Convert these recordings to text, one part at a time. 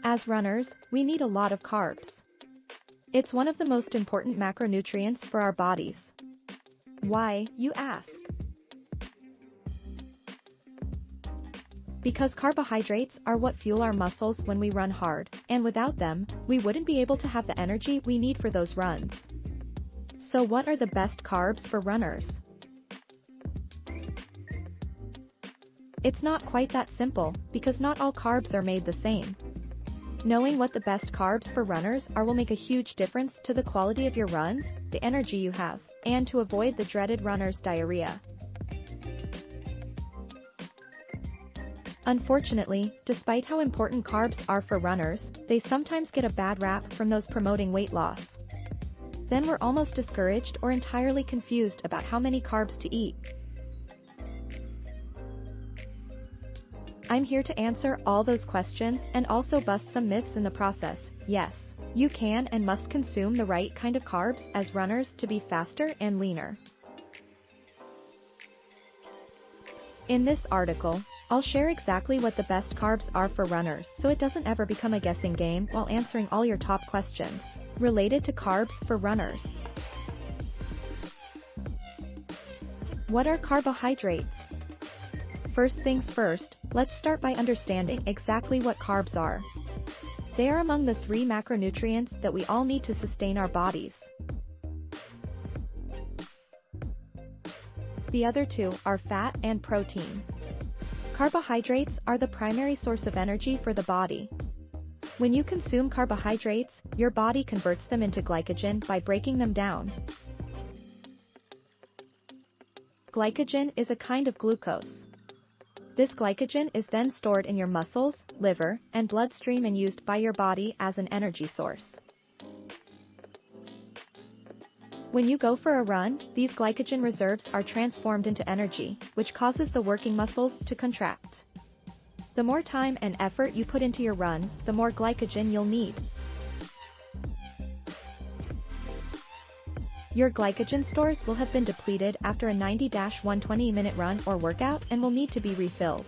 As runners, we need a lot of carbs. It's one of the most important macronutrients for our bodies. Why, you ask? Because carbohydrates are what fuel our muscles when we run hard, and without them, we wouldn't be able to have the energy we need for those runs. So what are the best carbs for runners? It's not quite that simple, because not all carbs are made the same. Knowing what the best carbs for runners are will make a huge difference to the quality of your runs, the energy you have, and to avoid the dreaded runner's diarrhea. Unfortunately, despite how important carbs are for runners, they sometimes get a bad rap from those promoting weight loss. Then we're almost discouraged or entirely confused about how many carbs to eat. I'm here to answer all those questions and also bust some myths in the process. Yes, you can and must consume the right kind of carbs as runners to be faster and leaner. In this article, I'll share exactly what the best carbs are for runners so it doesn't ever become a guessing game while answering all your top questions related to carbs for runners. What are carbohydrates? First things first, let's start by understanding exactly what carbs are. They are among the 3 macronutrients that we all need to sustain our bodies. The other 2 are fat and protein. Carbohydrates are the primary source of energy for the body. When you consume carbohydrates, your body converts them into glycogen by breaking them down. Glycogen is a kind of glucose. This glycogen is then stored in your muscles, liver, and bloodstream and used by your body as an energy source. When you go for a run, these glycogen reserves are transformed into energy, which causes the working muscles to contract. The more time and effort you put into your run, the more glycogen you'll need. Your glycogen stores will have been depleted after a 90-120-minute run or workout and will need to be refilled.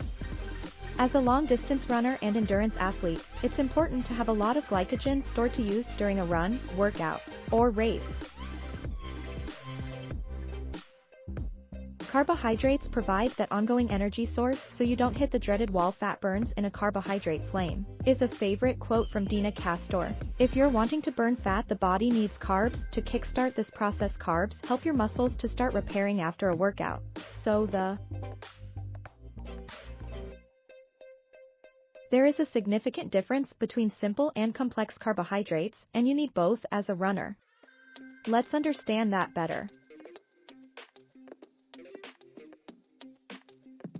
As a long-distance runner and endurance athlete, it's important to have a lot of glycogen stored to use during a run, workout, or race. Carbohydrates provide that ongoing energy source so you don't hit the dreaded wall. Fat burns in a carbohydrate flame is a favorite quote from Dina Castor. If you're wanting to burn fat, the body needs carbs to kickstart this process. Carbs help your muscles to start repairing after a workout. So there is a significant difference between simple and complex carbohydrates, and you need both as a runner. Let's understand that better.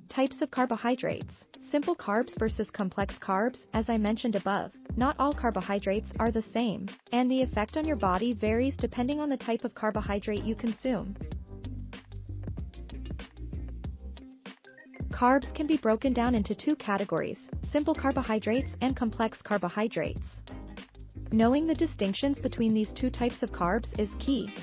Types of carbohydrates. Simple carbs versus complex carbs. As I mentioned above, not all carbohydrates are the same, and the effect on your body varies depending on the type of carbohydrate you consume. Carbs can be broken down into 2 categories, simple carbohydrates and complex carbohydrates. Knowing the distinctions between these 2 types of carbs is key.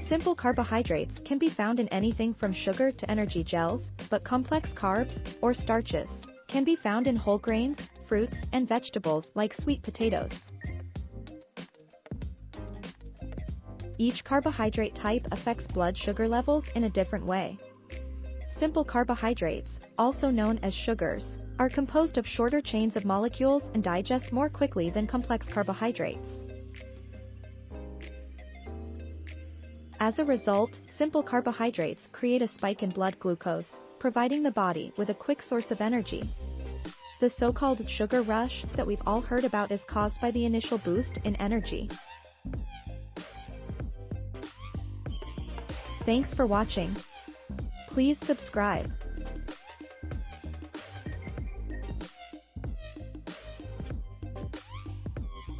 Simple carbohydrates can be found in anything from sugar to energy gels, but complex carbs, or starches, can be found in whole grains, fruits, and vegetables like sweet potatoes. Each carbohydrate type affects blood sugar levels in a different way. Simple carbohydrates, also known as sugars, are composed of shorter chains of molecules and digest more quickly than complex carbohydrates. As a result, simple carbohydrates create a spike in blood glucose, providing the body with a quick source of energy. The so-called sugar rush that we've all heard about is caused by the initial boost in energy. Thanks for watching. Please subscribe.